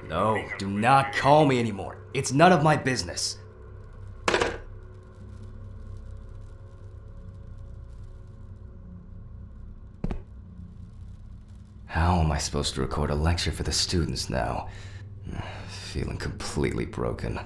No, do not call me anymore. It's none of my business. How am I supposed to record a lecture for the students now? Feeling completely broken.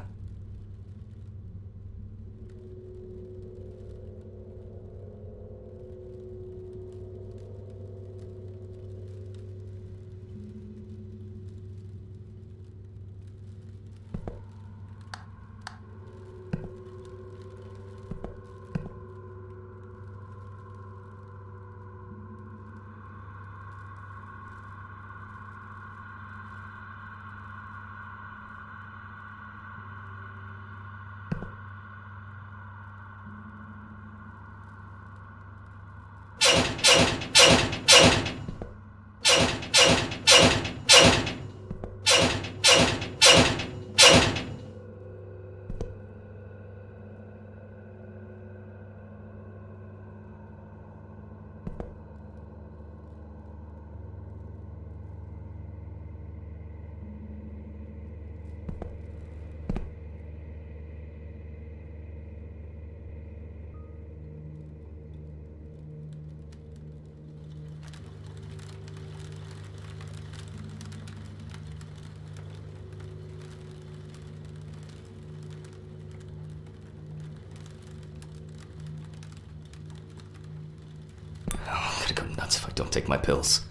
I'm gonna go nuts if I don't take my pills.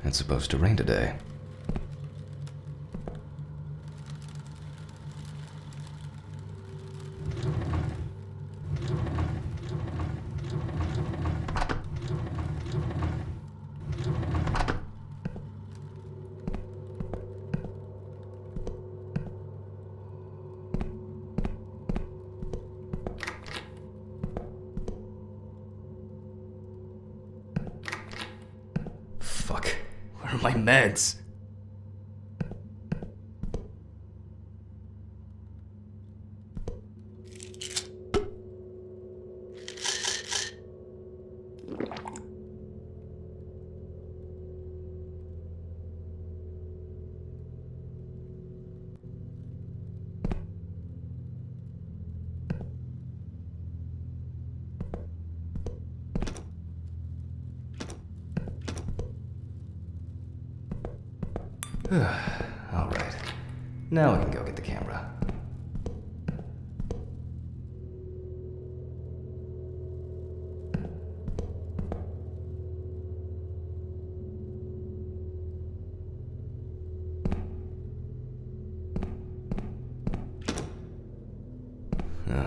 It's supposed to rain today. Fuck. Where are my meds? Alright. Now we can go get the camera.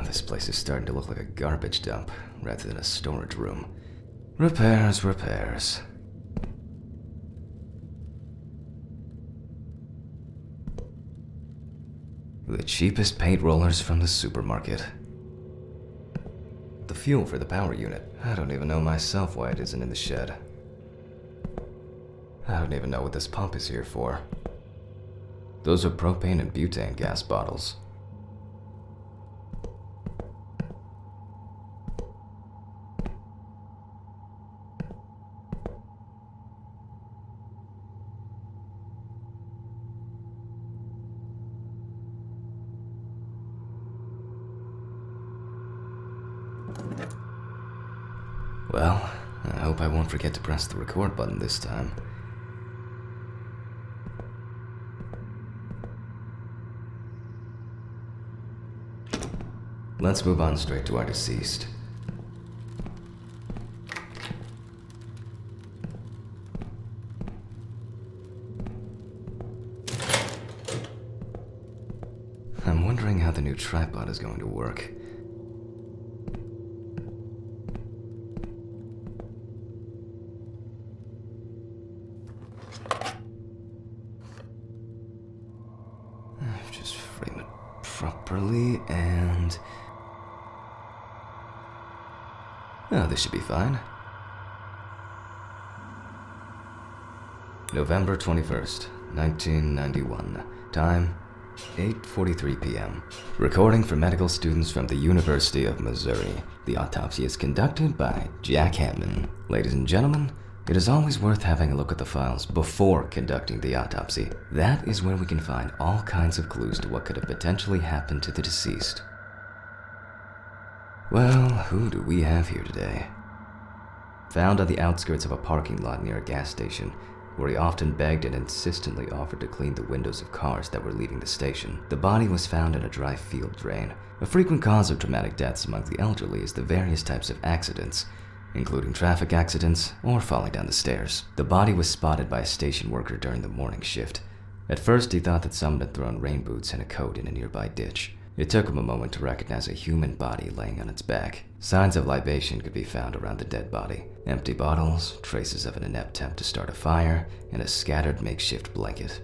This place is starting to look like a garbage dump rather than a storage room. Repairs, repairs. The cheapest paint rollers from the supermarket. The fuel for the power unit. I don't even know myself why it isn't in the shed. I don't even know what this pump is here for. Those are propane and butane gas bottles. Well, I hope I won't forget to press the record button this time. Let's move on straight to our deceased. I'm wondering how the new tripod is going to work. Just frame it properly and... Oh, this should be fine. November 21st, 1991. Time, 8:43 p.m. Recording for medical students from the University of Missouri. The autopsy is conducted by Jack Hammond. Ladies and gentlemen, it is always worth having a look at the files before conducting the autopsy. That is where we can find all kinds of clues to what could have potentially happened to the deceased. Well, who do we have here today? Found on the outskirts of a parking lot near a gas station, where he often begged and insistently offered to clean the windows of cars that were leaving the station. The body was found in a dry field drain. A frequent cause of traumatic deaths among the elderly is the various types of accidents, including traffic accidents or falling down the stairs. The body was spotted by a station worker during the morning shift. At first, he thought that someone had thrown rain boots and a coat in a nearby ditch. It took him a moment to recognize a human body laying on its back. Signs of libation could be found around the dead body. Empty bottles, traces of an inept attempt to start a fire, and a scattered makeshift blanket.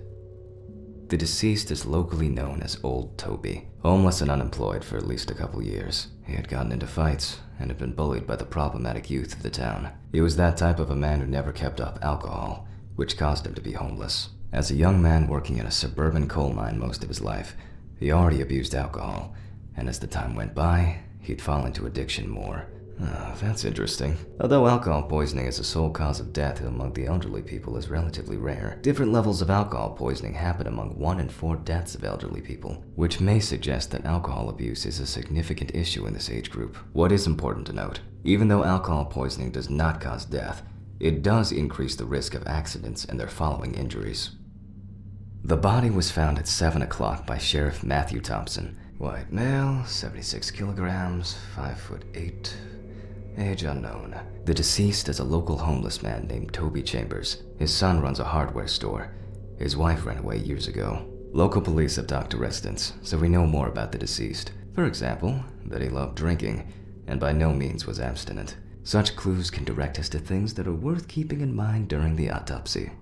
The deceased is locally known as Old Toby. Homeless and unemployed for at least a couple years. He had gotten into fights and had been bullied by the problematic youth of the town. He was that type of a man who never kept up alcohol, which caused him to be homeless. As a young man working in a suburban coal mine most of his life, he already abused alcohol, and as the time went by, he'd fall into addiction more. Oh, that's interesting. Although alcohol poisoning as a sole cause of death among the elderly people is relatively rare, different levels of alcohol poisoning happen among 1 in 4 deaths of elderly people, which may suggest that alcohol abuse is a significant issue in this age group. What is important to note, even though alcohol poisoning does not cause death, it does increase the risk of accidents and their following injuries. The body was found at 7 o'clock by Sheriff Matthew Thompson. White male, 76 kilograms, 5'8", age unknown. The deceased is a local homeless man named Toby Chambers. His son runs a hardware store. His wife ran away years ago. Local police have talked to residents, so we know more about the deceased. For example, that he loved drinking, and by no means was abstinent. Such clues can direct us to things that are worth keeping in mind during the autopsy.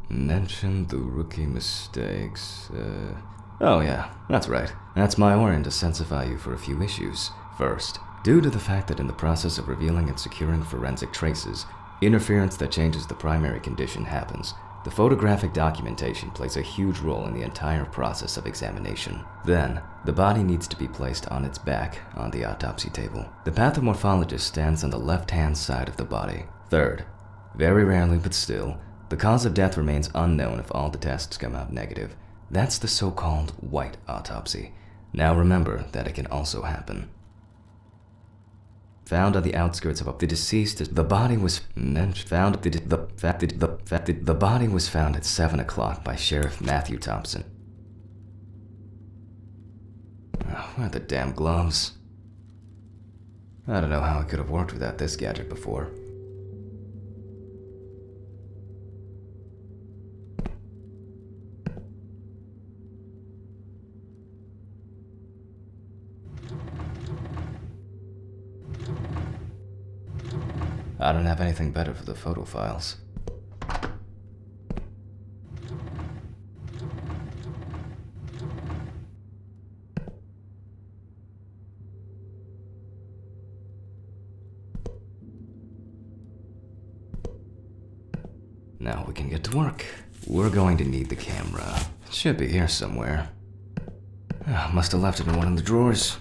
Mention the rookie mistakes. Oh yeah, that's right. That's my origin to sensify you for a few issues. First, due to the fact that in the process of revealing and securing forensic traces, interference that changes the primary condition happens. The photographic documentation plays a huge role in the entire process of examination. Then, the body needs to be placed on its back on the autopsy table. The pathomorphologist stands on the left-hand side of the body. Third, very rarely but still, the cause of death remains unknown if all the tests come out negative. That's the so-called white autopsy. Now remember that it can also happen. Found on the outskirts of the deceased, the body was found the body was found at 7 o'clock by Sheriff Matthew Thompson. Oh, where are the damn gloves? I don't know how I could have worked without this gadget before. I don't have anything better for the photo files. Now we can get to work. We're going to need the camera. It should be here somewhere. Must have left it in one of the drawers.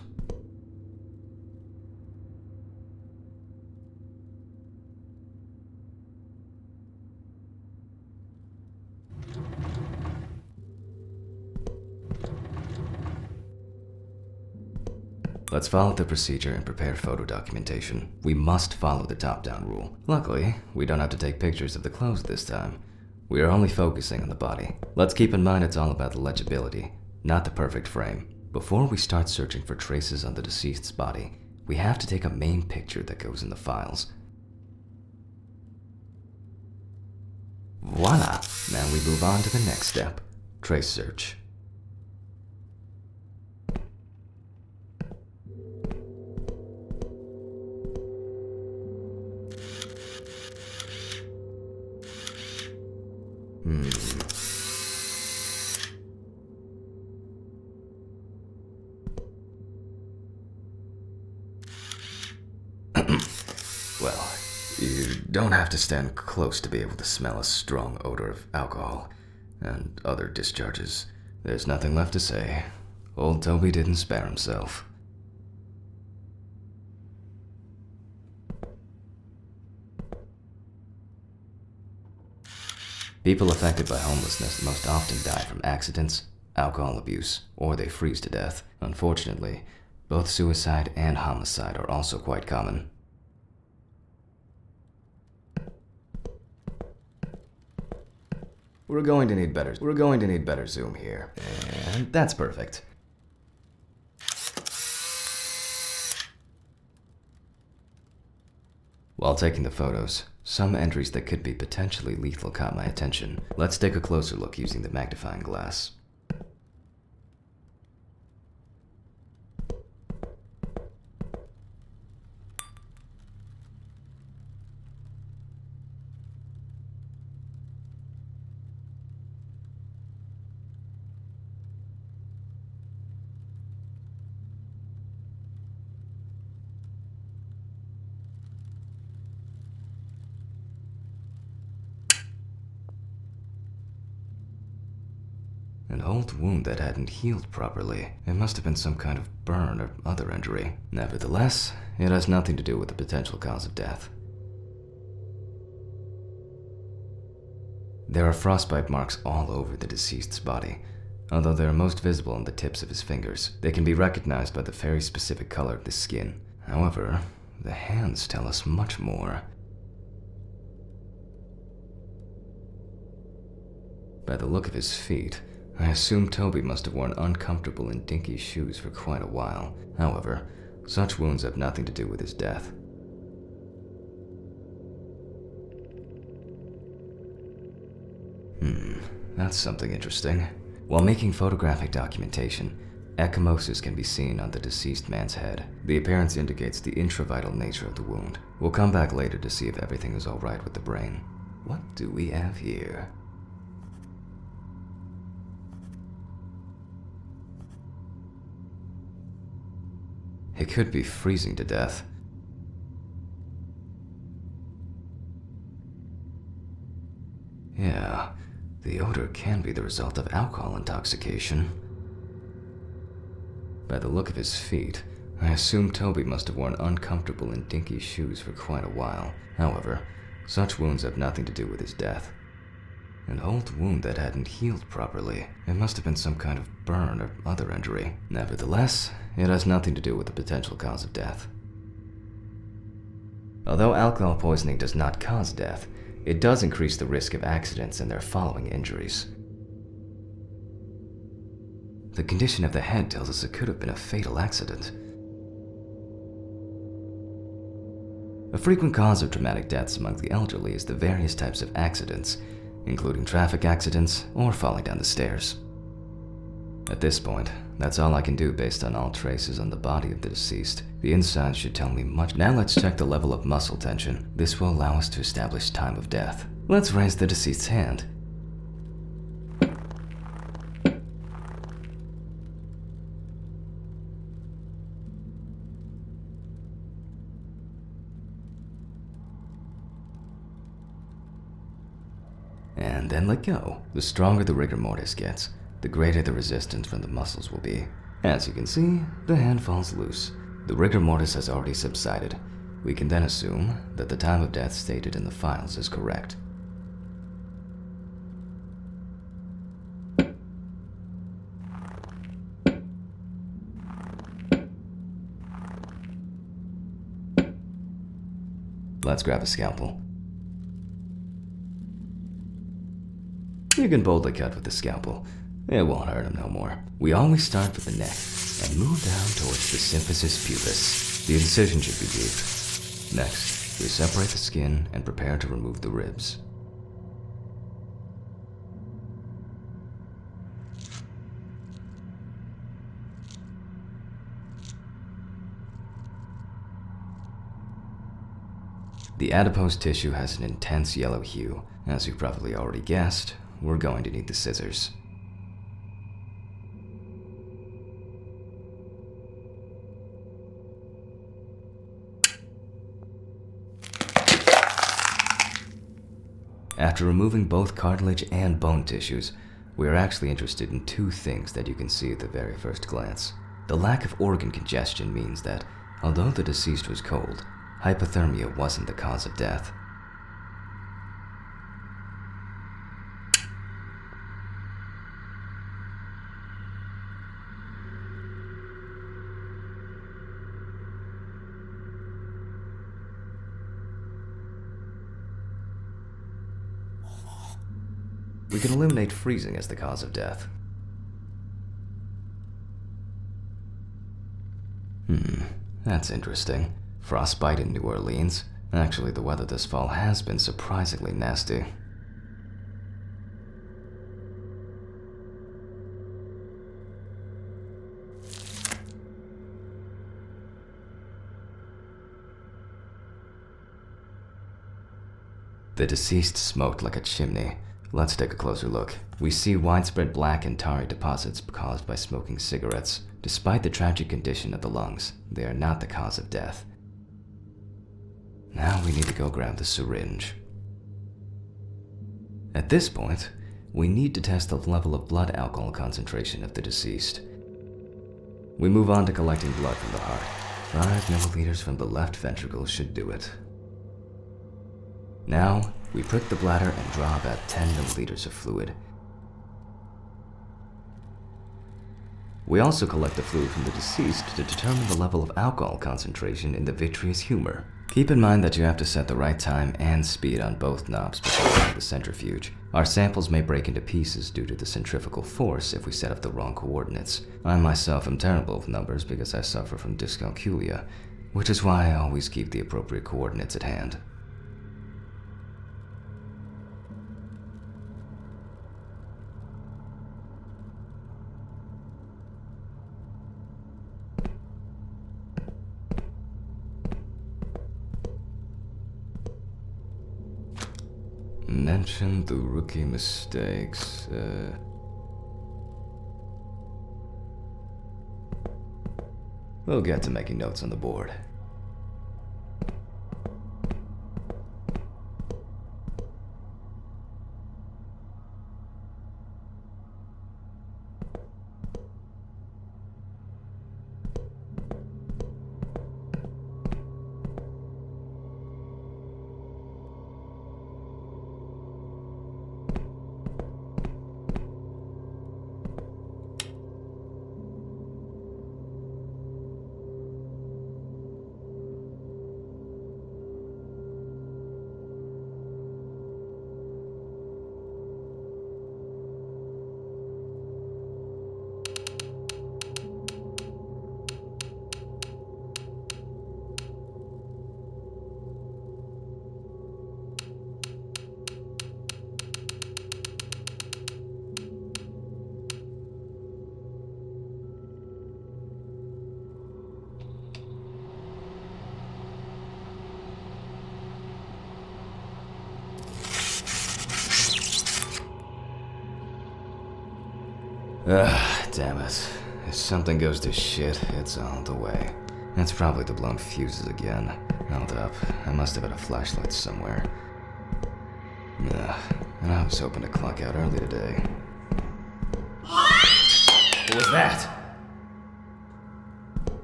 Let's follow the procedure and prepare photo documentation. We must follow the top-down rule. Luckily, we don't have to take pictures of the clothes this time. We are only focusing on the body. Let's keep in mind it's all about the legibility, not the perfect frame. Before we start searching for traces on the deceased's body, we have to take a main picture that goes in the files. Voila! Now we move on to the next step, trace search. don't have to stand close to be able to smell a strong odor of alcohol and other discharges. There's nothing left to say. Old Toby didn't spare himself. People affected by homelessness most often die from accidents, alcohol abuse, or they freeze to death. Unfortunately, both suicide and homicide are also quite common. We're going to need better zoom here. And that's perfect. While taking the photos, some entries that could be potentially lethal caught my attention. Let's take a closer look using the magnifying glass. An old wound that hadn't healed properly. It must have been some kind of burn or other injury. Nevertheless, it has nothing to do with the potential cause of death. There are frostbite marks all over the deceased's body. Although they are most visible on the tips of his fingers, they can be recognized by the very specific color of the skin. However, the hands tell us much more. By the look of his feet, I assume Toby must have worn uncomfortable and dinky shoes for quite a while. However, such wounds have nothing to do with his death. That's something interesting. While making photographic documentation, ecchymosis can be seen on the deceased man's head. The appearance indicates the intravital nature of the wound. We'll come back later to see if everything is alright with the brain. What do we have here? It could be freezing to death. Yeah, the odor can be the result of alcohol intoxication. By the look of his feet, I assume Toby must have worn uncomfortable and dinky shoes for quite a while. However, such wounds have nothing to do with his death. An old wound that hadn't healed properly. It must have been some kind of burn or other injury. Nevertheless, it has nothing to do with the potential cause of death. Although alcohol poisoning does not cause death, it does increase the risk of accidents and their following injuries. The condition of the head tells us it could have been a fatal accident. A frequent cause of traumatic deaths among the elderly is the various types of accidents, including traffic accidents or falling down the stairs. At this point, that's all I can do based on all traces on the body of the deceased. The inside should tell me much. Now let's check the level of muscle tension. This will allow us to establish time of death. Let's raise the deceased's hand. And then let go. The stronger the rigor mortis gets, the greater the resistance from the muscles will be. As you can see, the hand falls loose. The rigor mortis has already subsided. We can then assume that the time of death stated in the files is correct. Let's grab a scalpel. You can boldly cut with the scalpel. It won't hurt him no more. We always start with the neck and move down towards the symphysis pubis. The incision should be deep. Next, we separate the skin and prepare to remove the ribs. The adipose tissue has an intense yellow hue. As you probably already guessed, we're going to need the scissors. After removing both cartilage and bone tissues, we are actually interested in two things that you can see at the very first glance. The lack of organ congestion means that, although the deceased was cold, hypothermia wasn't the cause of death. We can eliminate freezing as the cause of death. That's interesting. Frostbite in New Orleans. Actually, the weather this fall has been surprisingly nasty. The deceased smoked like a chimney. Let's take a closer look. We see widespread black and tarry deposits caused by smoking cigarettes. Despite the tragic condition of the lungs, they are not the cause of death. Now we need to go grab the syringe. At this point, we need to test the level of blood alcohol concentration of the deceased. We move on to collecting blood from the heart. 5 milliliters from the left ventricle should do it. Now, we prick the bladder and draw about 10 milliliters of fluid. We also collect the fluid from the deceased to determine the level of alcohol concentration in the vitreous humor. Keep in mind that you have to set the right time and speed on both knobs before running the centrifuge. Our samples may break into pieces due to the centrifugal force if we set up the wrong coordinates. I myself am terrible with numbers because I suffer from dyscalculia, which is why I always keep the appropriate coordinates at hand. Mention the rookie mistakes. We'll get to making notes on the board. Damn it. If something goes to shit, it's all the way. That's probably the blown fuses again. Hold up. I must have had a flashlight somewhere. And I was hoping to clock out early today. What was that?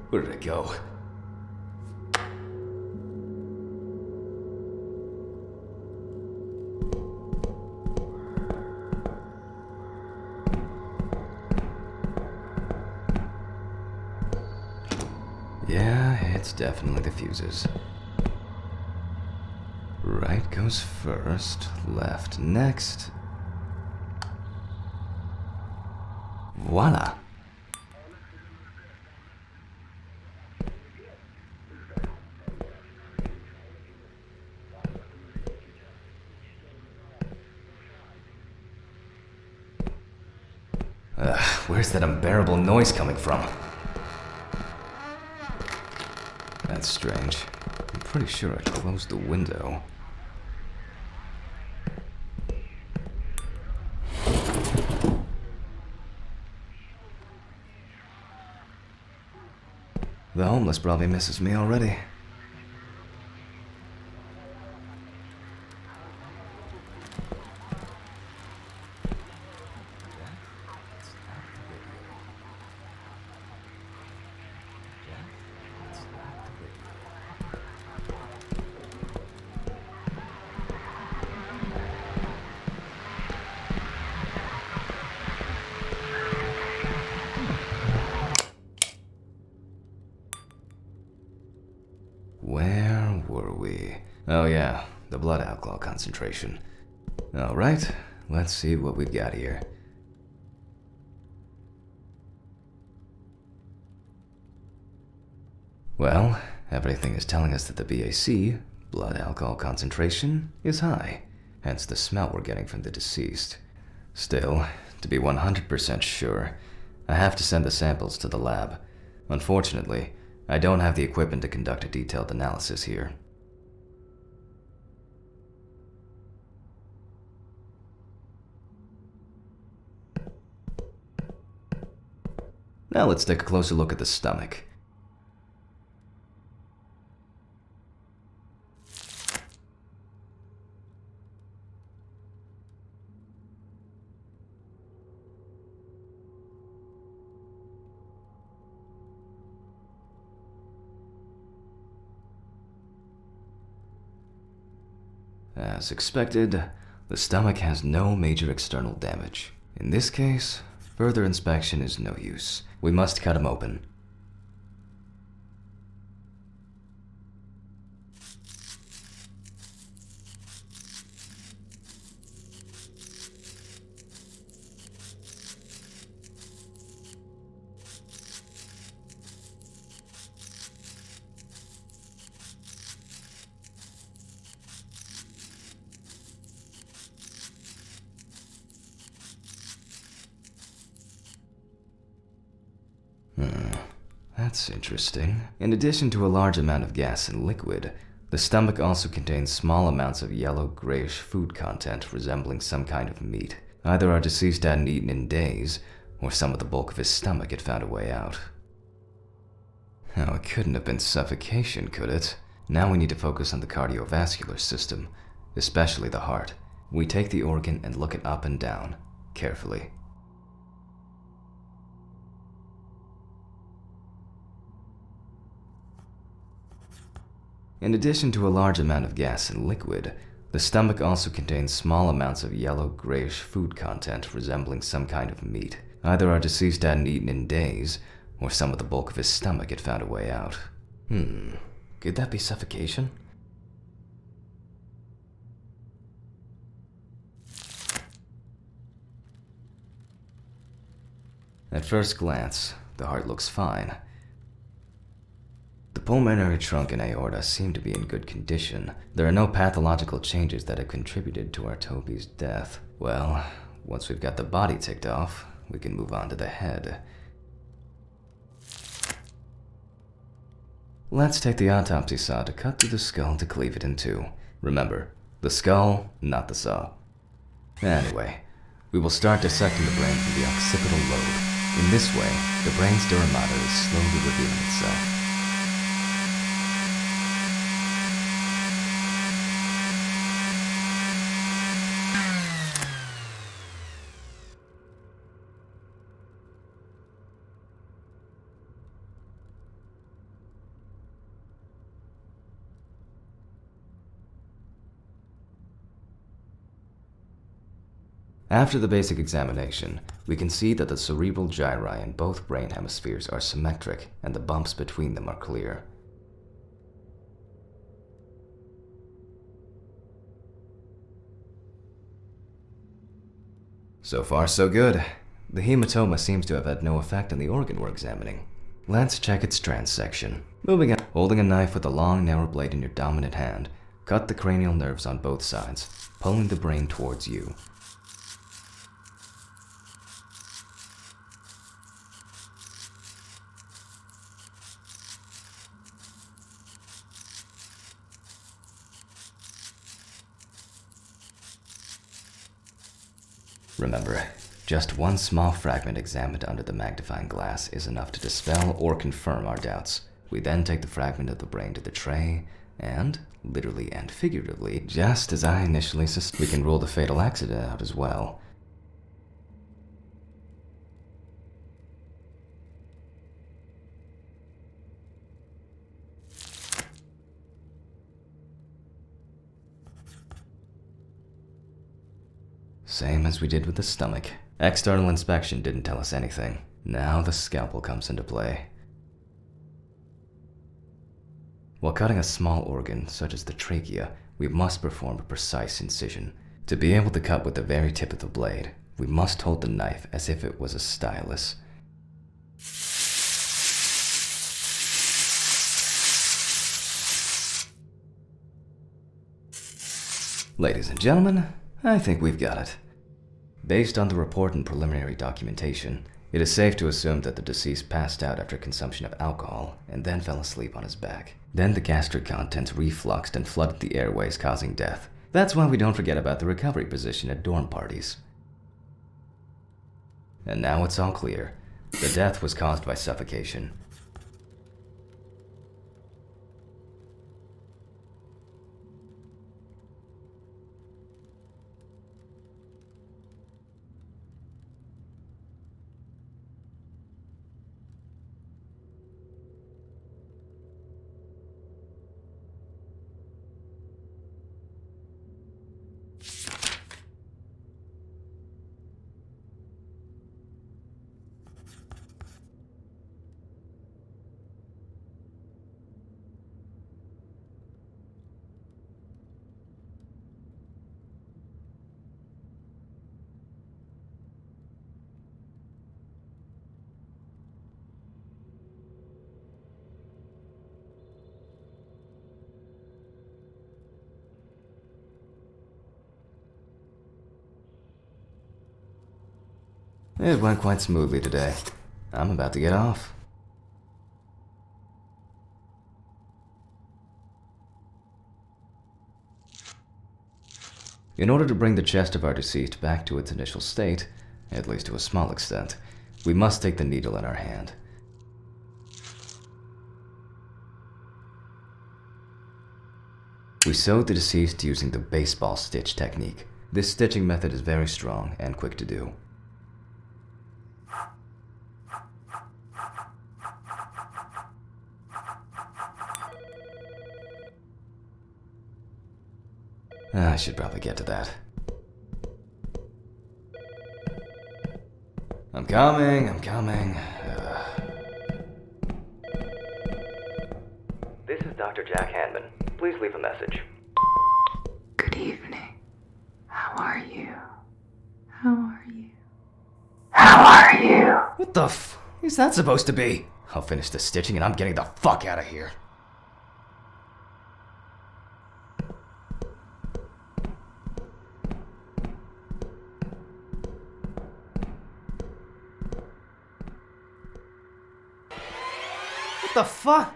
Where did it go? Yeah, it's definitely the fuses. Right goes first, left next. Voila! Where's that unbearable noise coming from? That's strange. I'm pretty sure I closed the window. The homeless probably misses me already. Oh yeah, the blood alcohol concentration. Alright, let's see what we've got here. Well, everything is telling us that the BAC, blood alcohol concentration, is high, hence the smell we're getting from the deceased. Still, to be 100% sure, I have to send the samples to the lab. Unfortunately, I don't have the equipment to conduct a detailed analysis here. Now let's take a closer look at the stomach. As expected, the stomach has no major external damage. In this case, further inspection is no use. We must cut him open. That's interesting. In addition to a large amount of gas and liquid, the stomach also contains small amounts of yellow-grayish food content resembling some kind of meat. Either our deceased hadn't eaten in days, or some of the bulk of his stomach had found a way out. Oh, it couldn't have been suffocation, could it? Now we need to focus on the cardiovascular system, especially the heart. We take the organ and look it up and down, carefully. In addition to a large amount of gas and liquid, the stomach also contains small amounts of yellow-grayish food content resembling some kind of meat. Either our deceased hadn't eaten in days, or some of the bulk of his stomach had found a way out. Could that be suffocation? At first glance, the heart looks fine. The pulmonary trunk and aorta seem to be in good condition. There are no pathological changes that have contributed to our Toby's death. Well, once we've got the body ticked off, we can move on to the head. Let's take the autopsy saw to cut through the skull to cleave it in two. Remember, the skull, not the saw. Anyway, we will start dissecting the brain from the occipital lobe. In this way, the brain's dura mater is slowly revealing itself. After the basic examination, we can see that the cerebral gyri in both brain hemispheres are symmetric and the bumps between them are clear. So far, so good. The hematoma seems to have had no effect on the organ we're examining. Let's check its transection. Moving on, holding a knife with a long, narrow blade in your dominant hand, cut the cranial nerves on both sides, pulling the brain towards you. Remember, just one small fragment examined under the magnifying glass is enough to dispel or confirm our doubts. We then take the fragment of the brain to the tray, and, literally and figuratively, just as I initially suspected, we can rule the fatal accident out as well. Same as we did with the stomach. External inspection didn't tell us anything. Now the scalpel comes into play. While cutting a small organ, such as the trachea, we must perform a precise incision. To be able to cut with the very tip of the blade, we must hold the knife as if it was a stylus. Ladies and gentlemen, I think we've got it. Based on the report and preliminary documentation, it is safe to assume that the deceased passed out after consumption of alcohol and then fell asleep on his back. Then the gastric contents refluxed and flooded the airways, causing death. That's why we don't forget about the recovery position at dorm parties. And now it's all clear. The death was caused by suffocation. It went quite smoothly today. I'm about to get off. In order to bring the chest of our deceased back to its initial state, at least to a small extent, we must take the needle in our hand. We sewed the deceased using the baseball stitch technique. This stitching method is very strong and quick to do. I should probably get to that. I'm coming. This is Dr. Jack Hanman. Please leave a message. Good evening. How are you? How are you? How are you? What the f is that supposed to be? I'll finish the stitching and I'm getting the fuck out of here. What the fuck?